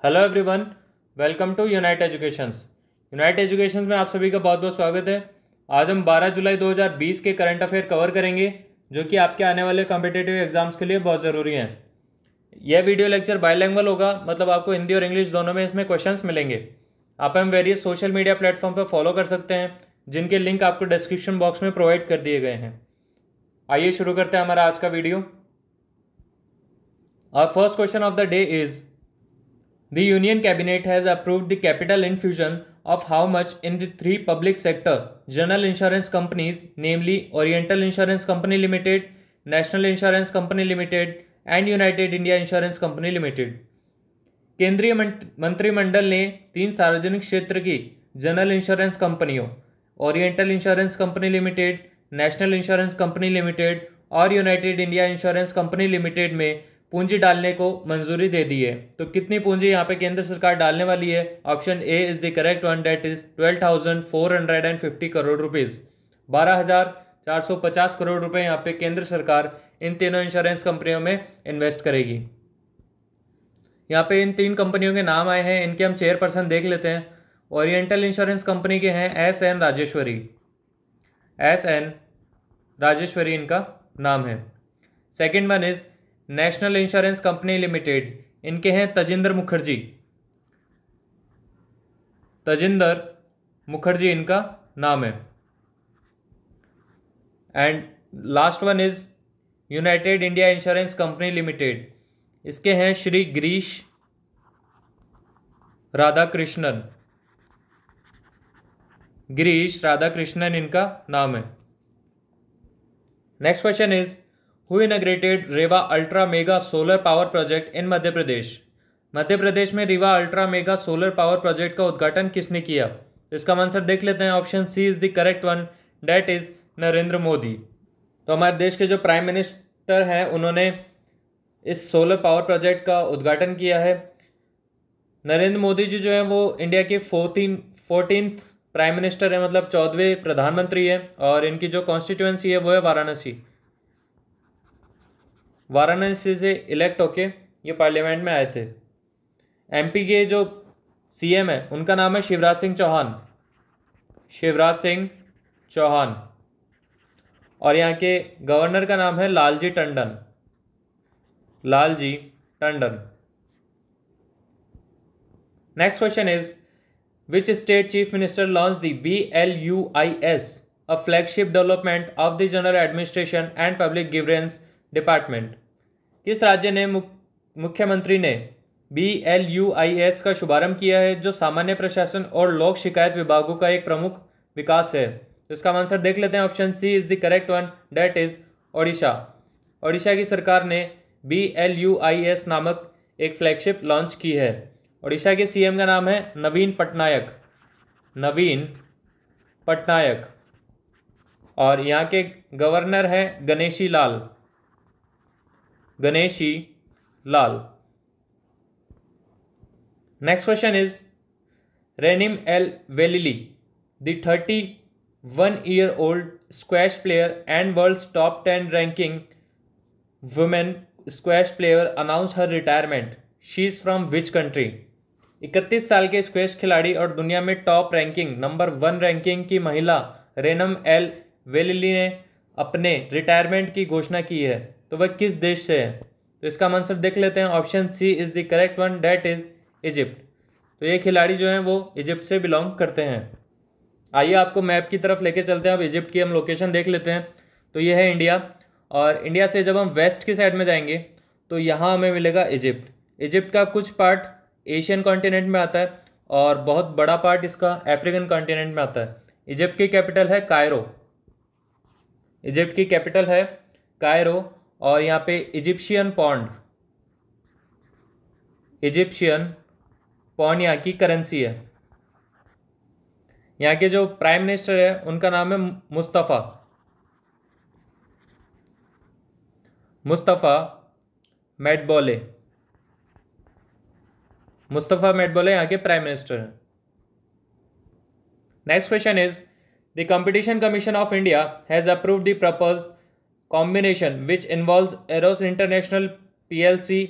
Hello everyone, welcome to Unite Educations. Unite Educations में आप सभी का बहुत बहुत स्वागत है। आज हम 12 जुलाई 2020 के करंट अफेयर कवर करेंगे जो कि आपके आने वाले कॉम्पिटिटिव एग्जाम्स के लिए बहुत ज़रूरी हैं। यह वीडियो लेक्चर बाइलैंग्वेज होगा, मतलब आपको हिंदी और इंग्लिश दोनों में इसमें क्वेश्चंस मिलेंगे। आप हम वेरियस सोशल मीडिया प्लेटफॉर्म पर फॉलो कर सकते हैं, जिनके लिंक आपको डिस्क्रिप्शन बॉक्स में प्रोवाइड कर दिए गए हैं। आइए शुरू करते हैं हमारा आज का video. Our first question of the day is: the Union Cabinet has approved the capital infusion of how much in the three public sector general insurance companies, namely Oriental Insurance Company Limited, National Insurance Company Limited and United India Insurance Company Limited। केंद्रीय मंत्रिमंडल ने तीन सार्वजनिक क्षेत्र की general insurance कंपनियों Oriental Insurance Company Limited, National Insurance Company Limited और United India Insurance Company Limited में पूंजी डालने को मंजूरी दे दी है। तो कितनी पूंजी यहाँ पे केंद्र सरकार डालने वाली है? Option A is the correct one, that is 12,450 crore rupees. 12,450 crore रुपए यहाँ पे केंद्र सरकार इन तीनों इंश्योरेंस कंपनियों में इन्वेस्ट करेगी। यहाँ पे इन तीन कंपनियों के नाम आए हैं, इनके हम चेयरपर्सन देख लेते हैं। ओरिएंटल इंश्योरेंस कंपनी के हैं एस.एन. राजेश्वरी। एस.एन. राजेश्वरी इनका नाम है। Second one is national Insurance Company limited, इनके हैं तजिंदर मुखर्जी। तजिंदर मुखर्जी इनका नाम है। And last one is United India Insurance Company limited, इसके हैं श्री गिरीश राधाकृष्णन। गिरीश राधाकृष्णन इनका नाम है। Next question is who inaugurated Rewa ultra mega solar power project in Madhya Pradesh. Madhya Pradesh में Rewa ultra mega solar power project का उद्घाटन किसने किया? इसका आंसर देख लेते हैं। Option C is the correct one, that is Narendra Modi. तो हमारे देश के जो प्राइम मिनिस्टर हैं उन्होंने इस सोलर पावर प्रोजेक्ट का उद्घाटन किया है। नरेंद्र मोदी जी जो है वो इंडिया के 14th प्राइम मिनिस्टर है, मतलब 14वें प्रधानमंत्री है, और इनकी जो कॉन्स्टिट्यूएंसी है वो है वाराणसी। वाराणसी से इलेक्ट होके ये पार्लियामेंट में आए थे। एमपी के जो सीएम है उनका नाम है शिवराज सिंह चौहान। शिवराज सिंह चौहान। और यहाँ के गवर्नर का नाम है Lalji Tandon. Lalji Tandon. Next question is which state chief minister launch the BLUIS, a flagship development of the general administration and public governance department. किस राज्य ने मुख्यमंत्री ने BLUIS का शुभारंभ किया है, जो सामान्य प्रशासन और लोक शिकायत विभागों का एक प्रमुख विकास है? तो इसका आंसर देख लेते हैं। Option C is the correct one, that is Odisha. Odisha की सरकार ने BLUIS नामक एक फ्लैगशिप लॉन्च की है। ओडिशा के सीएम का नाम है नवीन पटनायक। नवीन पटनायक। और यहाँ के गवर्नर हैं Ganeshi Lal. Ganeshi Lal. Next question is Raneem El Welily, the 31-year-old squash player and world's top 10 ranking women squash player announce her retirement. She is from which country. 31 साल के स्क्वैश खिलाड़ी और दुनिया में टॉप रैंकिंग नंबर 1 रैंकिंग की महिला रेनम L वेलिली ने अपने रिटायरमेंट की घोषणा की है, तो वह किस देश से है? तो इसका आंसर देख लेते हैं। Option C is the correct one, that is Egypt. तो ये खिलाड़ी जो हैं वो इजिप्ट से बिलोंग करते हैं। आइए आपको मैप की तरफ लेके चलते हैं। अब इजिप्ट की हम लोकेशन देख लेते हैं। तो ये है इंडिया, और इंडिया से जब हम वेस्ट की साइड में जाएंगे तो यहाँ हमें मिलेगा इजिप्ट। इजिप्ट का कुछ पार्ट एशियन कॉन्टिनेंट में आता है और बहुत बड़ा पार्ट इसका अफ्रीकन कॉन्टिनेंट में आता है। इजिप्ट की कैपिटल है कायरो। इजिप्ट की कैपिटल है कायरो, और यहाँ पे इजिप्शियन पॉन्ड यहाँ की करेंसी है। यहाँ के जो प्राइम मिनिस्टर है उनका नाम है मुस्तफ़ा मेडबोले। मुस्तफ़ा मेडबोले यहाँ के प्राइम मिनिस्टर हैं। Next question is the competition commission of India has approved the proposed combination which involves Eros International PLC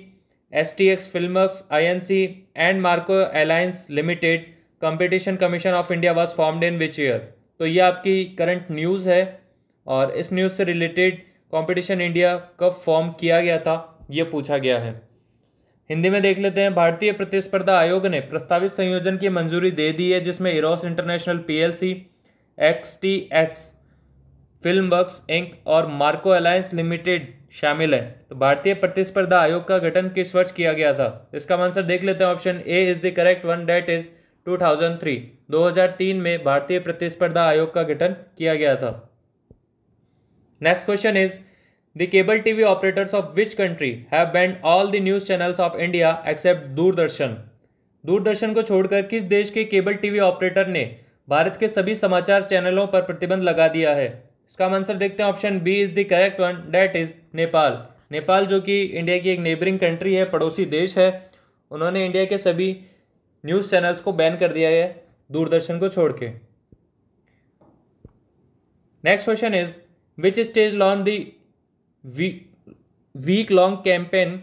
STX Filmworks INC and Marco Alliance Limited Competition Commission of India was formed in which year? तो ये आपकी current news है और इस news से related competition India कब form किया गया था ये पूछा गया है। हिंदी में देख लेते हैं। भारतीय प्रतिस्पर्धा आयोग ने प्रस्तावित संयोजन की मंजूरी दे दी है जिसमें Eros International PLC, XTS Filmworks Inc और मार्को अलायंस लिमिटेड शामिल है। तो भारतीय प्रतिस्पर्धा आयोग का गठन किस वर्ष किया गया था? इसका आंसर देख लेते हैं। Option A is the correct one, that is 2003। 2003 में भारतीय प्रतिस्पर्धा आयोग का गठन किया गया था। Next question is the cable TV operators of which country have banned all the news channels of India accept Doordarshan? Doordarshan को छोड़कर किस देश के केबल टीवी ऑपरेटर ने भारत के सभी समाचार चैनलों पर प्रतिबंध लगा दिया है? इसका आंसर देखते हैं। Option B is the correct one, that is Nepal. Nepal जो कि इंडिया की एक नेबरिंग कंट्री है, पड़ोसी देश है, उन्होंने इंडिया के सभी न्यूज़ चैनल्स को बैन कर दिया है दूरदर्शन को छोड़ के। Next question is which state launch the week long campaign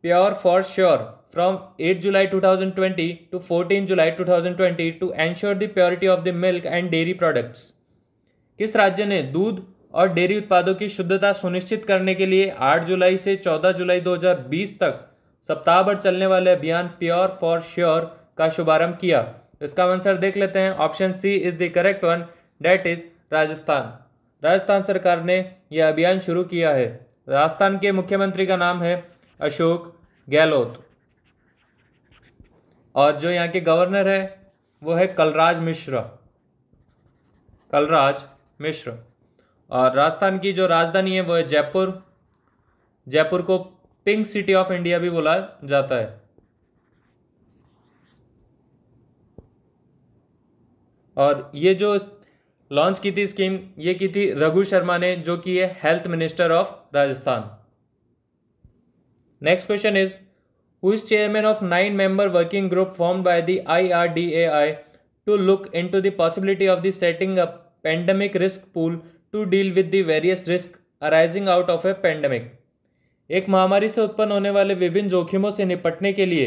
pure for sure from 8 July 2020 to 14 July 2020 to ensure the purity of the milk and dairy products? किस राज्य ने दूध और डेयरी उत्पादों की शुद्धता सुनिश्चित करने के लिए 8 जुलाई से 14 जुलाई 2020 तक सप्ताह भर चलने वाले अभियान प्योर फॉर श्योर का शुभारंभ किया? इसका आंसर देख लेते हैं। Option C is the correct one, that is Rajasthan. Rajasthan सरकार ने यह अभियान शुरू किया है। राजस्थान के मुख्यमंत्री का नाम है अशोक गहलोत और जो यहाँ के गवर्नर है वो है कलराज मिश्र। और राजस्थान की जो राजधानी है वो है जयपुर। जयपुर को पिंक सिटी ऑफ इंडिया भी बोला जाता है। और ये जो लॉन्च की थी स्कीम, ये की थी रघु शर्मा ने, जो कि है health minister of Rajasthan. Next question is who is chairman of 9-member working group formed by the IRDAI to look into the possibility of the setting up pandemic risk pool to deal with the various risks arising out of a pandemic? एक महामारी से उत्पन्न होने वाले विभिन्न जोखिमों से निपटने के लिए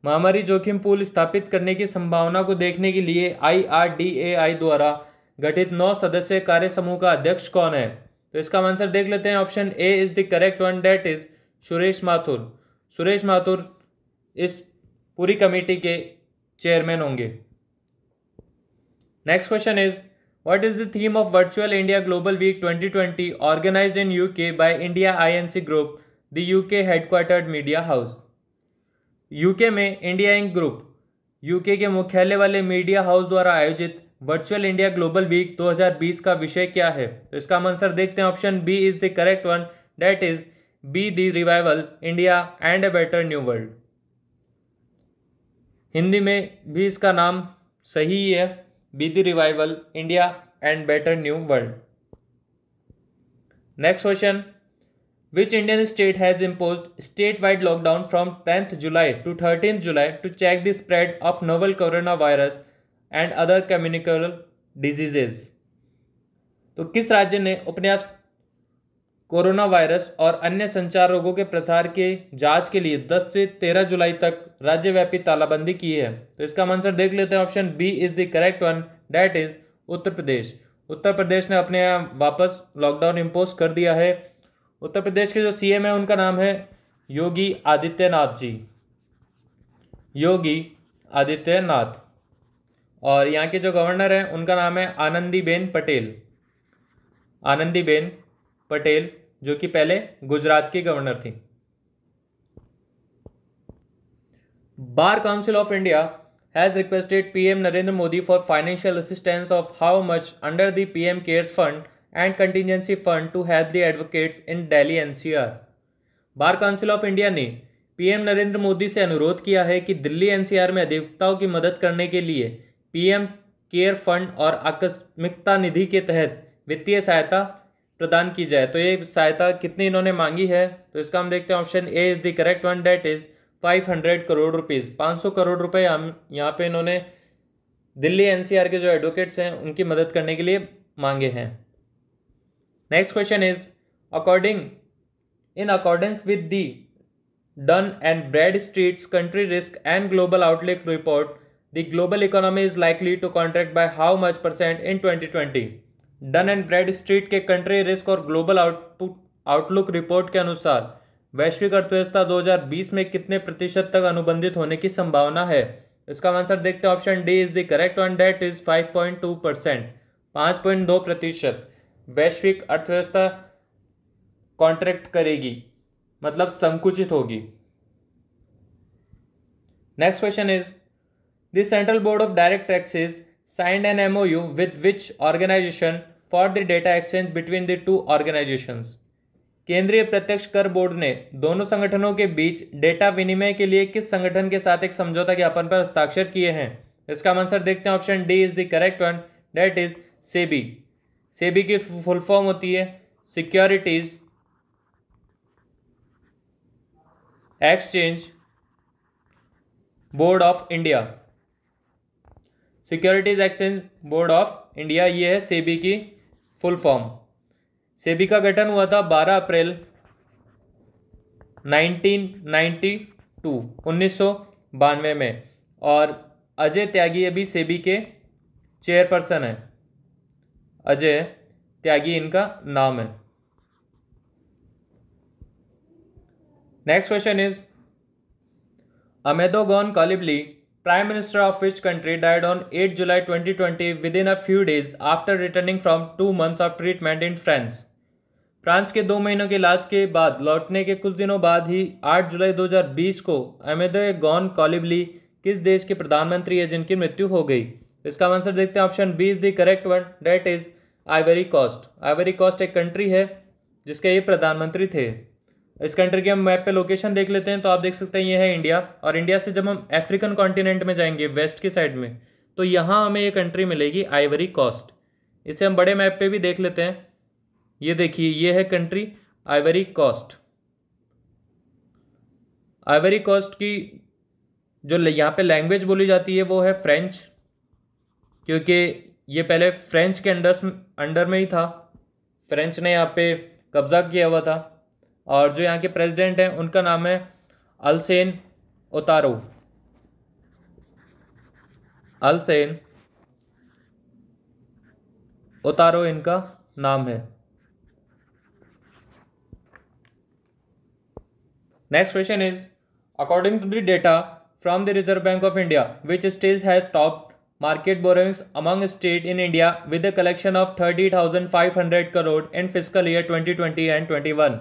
महामारी जोखिम पूल स्थापित करने की संभावना को देखने के लिए IRDAI द्वारा गठित 9 सदस्यीय कार्य समूह का अध्यक्ष कौन है? तो इसका आंसर देख लेते हैं। Option A is the correct one, that is Suresh Mathur. Suresh Mathur इस पूरी कमेटी के चेयरमैन होंगे। Next question is what is the theme of virtual India global week 2020 organised in UK by India INC group, the UK headquartered media house? UK में India Inc group, UK के मुख्यालय वाले media house द्वारा आयोजित virtual India global week 2020 का विषय क्या है? तो इसका आंसर देखते हैं। Option B is the correct one, that is B the revival India and a better new world. Hindi में भी इसका नाम सही ही है, B the revival India and better new world. Next question, which Indian state has imposed state wide lockdown from 10th July to 13th July to check the spread of novel corona virus and other communicable diseases? तो किस राज्य ने उपन्यास corona virus और अन्य संचार रोगों के प्रसार के जांच के लिए 10 से 13 जुलाई तक राज्यव्यापी तालाबंदी की है? तो इसका आंसर देख लेते हैं। Option B is the correct one, that is Uttar Pradesh. Uttar Pradesh ने अपने यहाँ वापस लॉकडाउन इम्पोज कर दिया है। उत्तर प्रदेश के जो CM है उनका नाम है योगी आदित्यनाथ जी, योगी आदित्यनाथ। और यहाँ के जो गवर्नर हैं उनका नाम है आनंदीबेन पटेल, आनंदीबेन पटेल, जो कि पहले गुजरात की गवर्नर थी। Bar council of India has requested PM Narendra Modi for financial assistance of how much under the PM cares fund and contingency fund to help the advocates in Delhi NCR? Bar council of India ने PM Narendra Modi से अनुरोध किया है कि Delhi NCR में अधिवक्ताओं की मदद करने के लिए PM केयर फंड और आकस्मिकता निधि के तहत वित्तीय सहायता प्रदान की जाए। तो ये सहायता कितनी इन्होंने मांगी है? तो इसका हम देखते हैं। Option A is the correct one, that is 500 crore rupees. 500 crore रुपए हम यहाँ पे इन्होंने दिल्ली NCR के जो एडवोकेट्स हैं उनकी मदद करने के लिए मांगे हैं। Next question is in accordance with the Dun and Bradstreet's Country Risk and Global Outlook report, the global economy is likely to contract by how much percent in 2020? Dun and Bradstreet के country risk और global outlook report के अनुसार वैश्विक अर्थव्यवस्था 2020 में कितने प्रतिशत तक अनुबंधित होने की संभावना है? इसका आंसर देखते हैं। Option D is the correct one, that is 5.2%, 5.2% वैश्विक अर्थव्यवस्था कॉन्ट्रैक्ट करेगी, मतलब संकुचित होगी। Next question is the central board of direct taxes signed an MOU with which organization for the data exchange between the two organizations? केंद्रीय प्रत्यक्ष कर board ने दोनों संगठनों के बीच डेटा विनिमय के लिए किस संगठन के साथ एक समझौता ज्ञापन पर हस्ताक्षर किए हैं? इसका आंसर देखते हैं। Option D is the correct one, that is SEBI. SEBI की फुल फॉर्म होती है securities exchange board of India. Securities exchange board of India, ये है सेबी की फुल फॉर्म। सेबी का गठन हुआ था 12 अप्रैल 1992 में, और अजय त्यागी अभी सेबी के चेयरपर्सन हैं। अजय त्यागी इनका नाम है। Next question is Amadou Gon Coulibaly, Prime Minister of which country, died on 8 July 2020 within a few days after returning from 2 months of treatment in France? France के 2 महीनों के इलाज के बाद लौटने के कुछ दिनों बाद ही 8 जुलाई 2020 को अमेदोगन कोलिबली किस देश के प्रधानमंत्री है जिनकी मृत्यु हो गई? इसका आंसर देखते हैं। Option B is the correct one, that is Ivory Coast. Ivory Coast एक कंट्री है जिसके ये प्रधानमंत्री थे। इस कंट्री के हम मैप पे लोकेशन देख लेते हैं, तो आप देख सकते हैं ये है इंडिया, और इंडिया से जब हम अफ्रीकन कॉन्टिनेंट में जाएंगे वेस्ट की साइड में, तो यहाँ हमें ये कंट्री मिलेगी आइवरी कोस्ट। इसे हम बड़े मैप पे भी देख लेते हैं। ये देखिए, ये है country Ivory Coast. Ivory Coast की जो यहाँ पे लैंग्वेज बोली जाती है वो है फ्रेंच, क्योंकि ये पहले फ्रेंच के अंडर में ही था। फ्रेंच ने यहाँ पे कब्जा किया हुआ था, और जो यहाँ के प्रेसिडेंट हैं उनका नाम है अलसेन ओतारो। अलसेन ओतारो इनका नाम है। Next question is according to the data from the Reserve Bank of India, which state has top market borrowings among state in India with a collection of 30,500 crore in fiscal year 2020 and 21?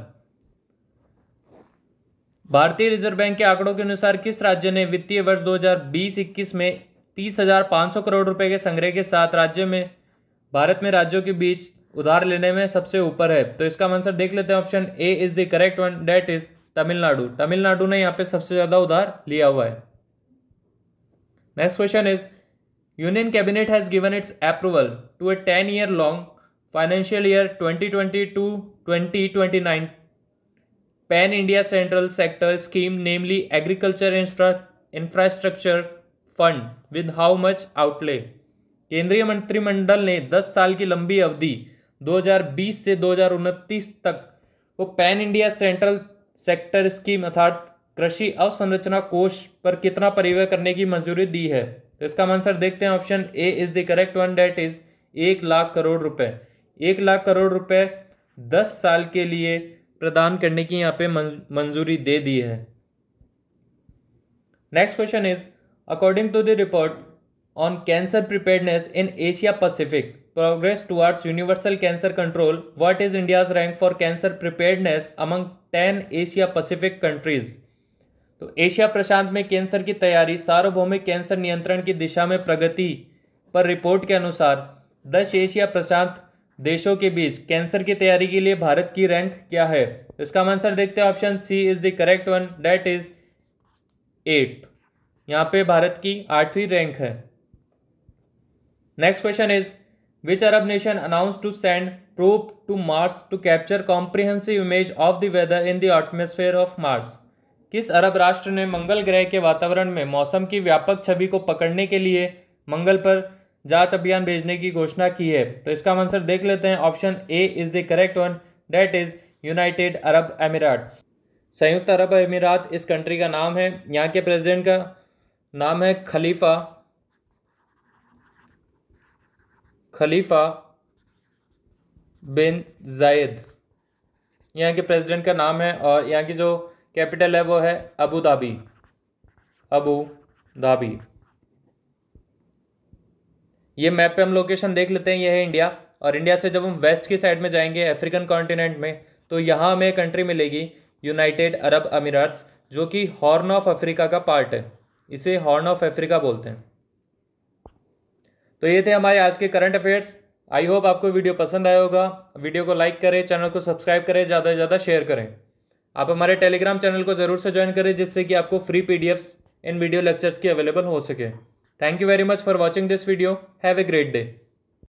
भारतीय reserve bank के आंकड़ों के अनुसार किस राज्य ने वित्तीय वर्ष 2020-21 में 30,500 करोड़ रुपए के संग्रह के साथ भारत में राज्यों के बीच उधार लेने में सबसे ऊपर है? तो इसका आंसर देख लेते हैं। Option A is the correct one, that is Tamil Nadu. Tamil Nadu ने यहाँ पे सबसे ज्यादा उधार लिया हुआ है। Next question is union cabinet has given its approval to a 10-year long financial year 2020-2029 pan India central sector scheme, namely agriculture infrastructure fund, with how much outlay? केंद्रीय मंत्रिमंडल ने 10 साल की लंबी अवधि 2020 से 2029 तक वो pan India central sector scheme अर्थात कृषि अवसंरचना कोष पर कितना परिव्यय करने की मंजूरी दी है? तो इसका आंसर देखते हैं। Option A is the correct one, that is 1 lakh crore रुपए। 1 लाख करोड़ रुपए 10 साल के लिए प्रदान करने की यहाँ पे मंजूरी दे दी है। Next question is according to the report on cancer preparedness in Asia Pacific progress towards universal cancer control, what is India's rank for cancer preparedness among 10 Asia Pacific countries? तो एशिया प्रशांत में कैंसर की तैयारी, सार्वभौमिक cancer नियंत्रण की दिशा में प्रगति पर रिपोर्ट के अनुसार 10 एशिया प्रशांत देशों के बीच कैंसर की तैयारी के लिए भारत की रैंक क्या है? इसका आंसर देखते हैं। Option C is the correct one, that is 8। यहाँ पे भारत की 8वीं रैंक है। Next question is which Arab nation announce to send probe to Mars to capture comprehensive image of the weather in the atmosphere of Mars? किस अरब राष्ट्र ने मंगल ग्रह के वातावरण में मौसम की व्यापक छवि को पकड़ने के लिए मंगल पर जांच अभियान भेजने की घोषणा की है? तो इसका आंसर देख लेते हैं। Option A is the correct one, that is United Arab Emirates. संयुक्त अरब अमीरात इस कंट्री का नाम है। यहाँ के प्रेसिडेंट का नाम है खलीफा बिन जायद। यहाँ के प्रेसिडेंट का नाम है। और यहाँ की जो कैपिटल है वो है अबू धाबी। ये मैप पे हम लोकेशन देख लेते हैं। ये है इंडिया। और इंडिया से जब हम वेस्ट की साइड में जाएंगे अफ्रीकन कॉन्टिनेंट में, तो यहाँ हमें कंट्री मिलेगी यूनाइटेड अरब अमीरात्स, जो कि हॉर्न ऑफ अफ्रीका का पार्ट है। इसे हॉर्न ऑफ अफ्रीका बोलते हैं। तो ये थे हमारे आज के करंट अफेयर्स। आई होप आपको वीडियो पसंद आया होगा। वीडियो को लाइक करें, चैनल को सब्सक्राइब करें, ज़्यादा से ज़्यादा शेयर करें। आप हमारे टेलीग्राम चैनल को ज़रूर से ज्वाइन करें, जिससे कि आपको फ्री PDFs इन वीडियो लेक्चर्स की अवेलेबल हो सके। Thank you very much for watching this video. Have a great day.